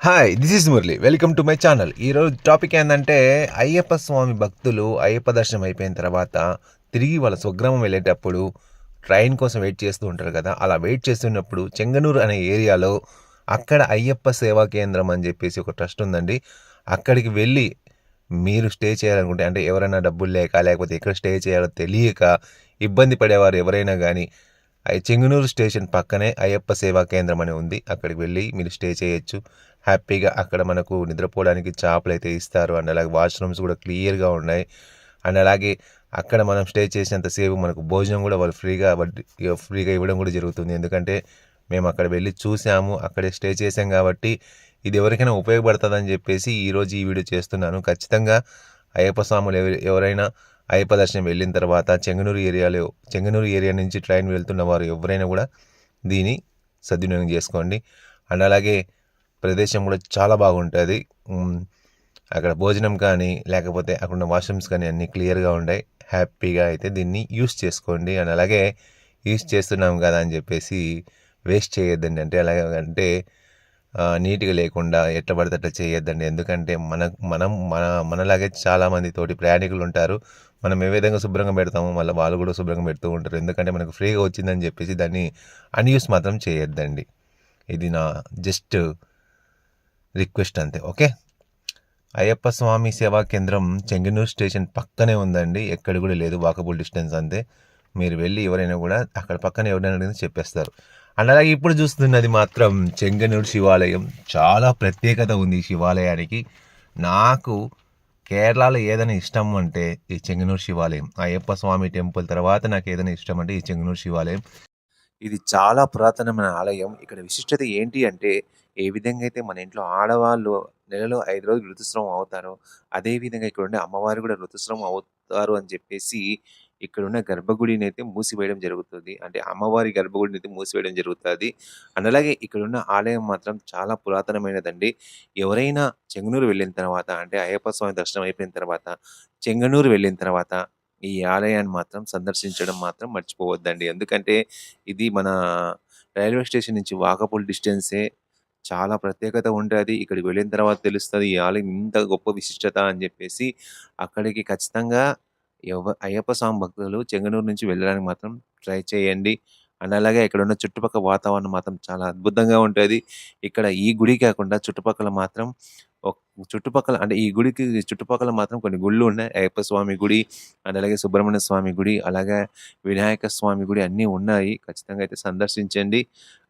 Hi! This is Murali. Welcome to my channel. ఈరోజు topic ఏందంటే, అయ్యప్ప స్వామి భక్తులు అయ్యప్ప దర్శనం అయిపోయిన తర్వాత, తిరిగి వాళ్ళ స్వగ్రామం వెళ్ళేటప్పుడు ట్రైన్ కోసం వెయిట్ చేస్తూ ఉంటారు కదా! అలా వెయిట్ చేస్తున్నప్పుడు చెంగనూరు అనే ఏరియాలో అక్కడ అయ్యప్ప సేవా కేంద్రం అని చెప్పేసి ఒక ట్రస్ట్ ఉందండి. అక్కడికి వెళ్ళి మీరు స్టే చేయాలనుకుంటే అంటే ఎవరైనా డబ్బులు లేక, లేకపోతే ఎక్కడ స్టే చేయాలో తెలియక ఇబ్బంది పడేవారు ఎవరైనా గానీ, చెంగునూరు స్టేషన్ పక్కనే అయ్యప్ప సేవా కేంద్రం అని ఉంది. అక్కడికి వెళ్ళి మీరు స్టే చేయొచ్చు. హ్యాపీగా అక్కడ మనకు నిద్రపోవడానికి చాపలైతే ఇస్తారు. అండ్ అలాగే వాష్‌రూమ్స్ కూడా క్లియర్‌గా ఉన్నాయి. అండ్ అలాగే అక్కడ మనం స్టే చేసినంత సేపు మనకు భోజనం కూడా వాళ్ళు ఫ్రీగా ఇవ్వడం కూడా జరుగుతుంది. ఎందుకంటే మేము అక్కడ వెళ్ళి చూసాము. అక్కడే స్టే చేసాం కాబట్టి ఇది ఎవరికైనా ఉపయోగపడతదని చెప్పేసి ఈరోజు ఈ వీడియో చేస్తున్నాను. ఖచ్చితంగా అయ్యప్ప స్వాములు ఎవరైనా అయ్యప్ప దర్శనం వెళ్ళిన తర్వాత చెంగనూరు ఏరియా నుంచి ట్రైన్ వెళ్తున్న వారు ఎవరైనా కూడా దీన్ని సద్వినియోగం చేసుకోండి. అండ్ అలాగే ప్రదేశం కూడా చాలా బాగుంటుంది. అక్కడ భోజనం కానీ లేకపోతే అక్కడున్న వాష్రూమ్స్ కానీ అన్నీ క్లియర్‌గా ఉంటాయి. హ్యాపీగా అయితే దీన్ని యూజ్ చేసుకోండి. అండ్ అలాగే యూజ్ చేస్తున్నాం కదా అని చెప్పేసి వేస్ట్ చేయొద్దండి. అంటే ఎలాగంటే నీట్‌గా లేకుండా ఎట్లా పడితే అట్లా చేయొద్దండి. ఎందుకంటే మనలాగే చాలామంది తోటి ప్రయాణికులు ఉంటారు. మనం ఏ విధంగా శుభ్రంగా పెడతామో మళ్ళీ వాళ్ళు కూడా శుభ్రంగా పెడుతూ ఉంటారు. ఎందుకంటే మనకు ఫ్రీగా వచ్చిందని చెప్పేసి దాన్ని అన్‌యూజ్ మాత్రం చేయొద్దండి. ఇది నా జస్ట్ రిక్వెస్ట్ అంతే. ఓకే. అయ్యప్ప స్వామి సేవా కేంద్రం చెంగనూరు స్టేషన్ పక్కనే ఉందండి. ఎక్కడ కూడా లేదు. వాకబుల్ డిస్టెన్స్ అంతే. మీరు వెళ్ళి ఎవరైనా కూడా అక్కడ పక్కన ఎవరైనా అడిగితే చెప్పేస్తారు. అండ్ అలాగే ఇప్పుడు చూస్తున్నది మాత్రం చెంగనూరు శివాలయం. చాలా ప్రత్యేకత ఉంది ఈ శివాలయానికి. నాకు కేరళలో ఏదైనా ఇష్టం అంటే ఈ చెంగనూరు శివాలయం. అయ్యప్ప స్వామి టెంపుల్ తర్వాత నాకు ఏదైనా ఇష్టం అంటే ఈ చెంగనూరు శివాలయం. ఇది చాలా పురాతనమైన ఆలయం. ఇక్కడ విశిష్టత ఏంటి అంటే, ఏ విధంగా అయితే మన ఇంట్లో ఆడవాళ్ళు నెలలో 5 రోజులు ఋతుస్రావం అవుతారో, అదే విధంగా ఇక్కడుండే అమ్మవారు కూడా ఋతుస్రావం అవుతారు అని చెప్పేసి, ఇక్కడున్న గర్భగుడినైతే మూసివేయడం జరుగుతుంది. అంటే అమ్మవారి గర్భగుడినైతే మూసివేయడం జరుగుతాది. అండ్ అలాగే ఇక్కడున్న ఆలయం మాత్రం చాలా పురాతనమైనదండి. ఎవరైనా చెంగనూరు వెళ్ళిన తర్వాత అంటే అయ్యప్ప స్వామి దర్శనం అయిపోయిన తర్వాత, చెంగనూరు వెళ్ళిన తర్వాత ఈ ఆలయాన్ని మాత్రం సందర్శించడం మాత్రం మర్చిపోవద్దండి. ఎందుకంటే ఇది మన రైల్వే స్టేషన్ నుంచి వాకబుల్ డిస్టెన్సే. చాలా ప్రత్యేకత ఉంటది. ఇక్కడికి వెళ్ళిన తర్వాత తెలుస్తది ఈ ఆలయం ఇంత గొప్ప విశిష్టత అని జెప్పేసి. అక్కడికి ఖచ్చితంగా అయ్యప్ప స్వామి భక్తులు చెంగనూరు నుంచి వెళ్ళడానికి మాత్రం ట్రై చేయండి. అండ్ అలాగే ఇక్కడున్న చుట్టుపక్కల వాతావరణం మాత్రం చాలా అద్భుతంగా ఉంటది. ఇక్కడ ఈ గుడి కాకుండా చుట్టుపక్కల మాత్రం ఒక్ చుట్టుపక్కల అంటే ఈ గుడికి చుట్టుపక్కల మాత్రం కొన్ని గుళ్ళు ఉన్నాయి. అయ్యప్ప స్వామి గుడి, అండ్ అలాగే సుబ్రహ్మణ్య స్వామి గుడి, అలాగే వినాయక స్వామి గుడి అన్నీ ఉన్నాయి. ఖచ్చితంగా అయితే సందర్శించండి.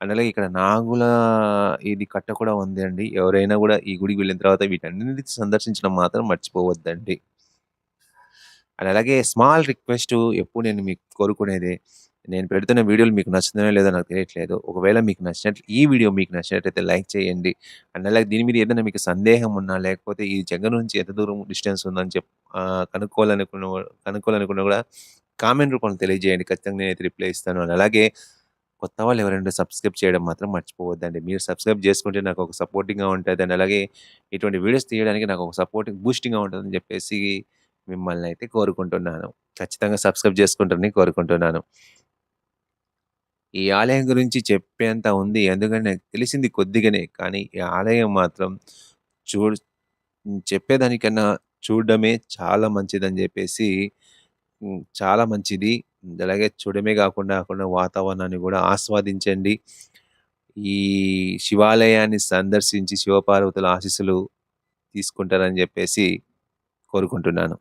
అండ్ అలాగే ఇక్కడ నాగుల ఇది కట్ట కూడా ఉంది అండి. ఎవరైనా గూడా ఈ గుడికి వెళ్ళిన తర్వాత వీటన్నిటిని సందర్శించడం మాత్రం మర్చిపోవద్దండి. అండ్ అలాగే స్మాల్ రిక్వెస్టు ఎప్పుడు నేను మీకు కోరుకునేదే, నేను పెడుతున్న వీడియోలు మీకు నచ్చుతున్నాయో లేదో నాకు తెలియట్లేదు. ఒకవేళ మీకు ఈ వీడియో మీకు నచ్చినట్టయితే లైక్ చేయండి. అండ్ అలాగే దీని మీద ఏదైనా మీకు సందేహం ఉన్నా, లేకపోతే ఈ జగన్ నుంచి ఎంత దూరం డిస్టెన్స్ ఉందని కనుక్కోవాలనుకున్నా కూడా కామెంట్ రూపంలో తెలియజేయండి. ఖచ్చితంగా నేనైతే రిప్లై ఇస్తాను. అండ్ అలాగే కొత్త వాళ్ళు ఎవరైనా సబ్స్క్రైబ్ చేయడం మాత్రం మర్చిపోవద్దండి. మీరు సబ్స్క్రైబ్ చేసుకుంటే నాకు ఒక సపోర్టింగ్‌గా ఉంటది. అండ్ అలాగే ఇటువంటి వీడియోస్ తీయడానికి నాకు ఒక బూస్టింగ్‌గా ఉంటదని చెప్పేసి మిమ్మల్ని అయితే కోరుకుంటున్నాను. ఖచ్చితంగా సబ్స్క్రైబ్ చేసుకుంటారని కోరుకుంటున్నాను. ఈ ఆలయం గురించి చెప్పేంత ఉంది. ఎందుకంటే నాకు తెలిసింది కొద్దిగానే. కానీ ఈ ఆలయం మాత్రం చూడ్ చెప్పేదానికన్నా చూడడమే చాలా మంచిదని జెప్పేసి చాలా మంచిది. అలాగే చూడడమే గాకుండా అక్కడున్న వాతావరణాన్ని గూడా ఆస్వాదించండి. ఈ శివాలయాన్ని సందర్శించి శివపార్వతుల ఆశీస్సులు తీసుకుంటారని జెప్పేసి కోరుకుంటున్నాను.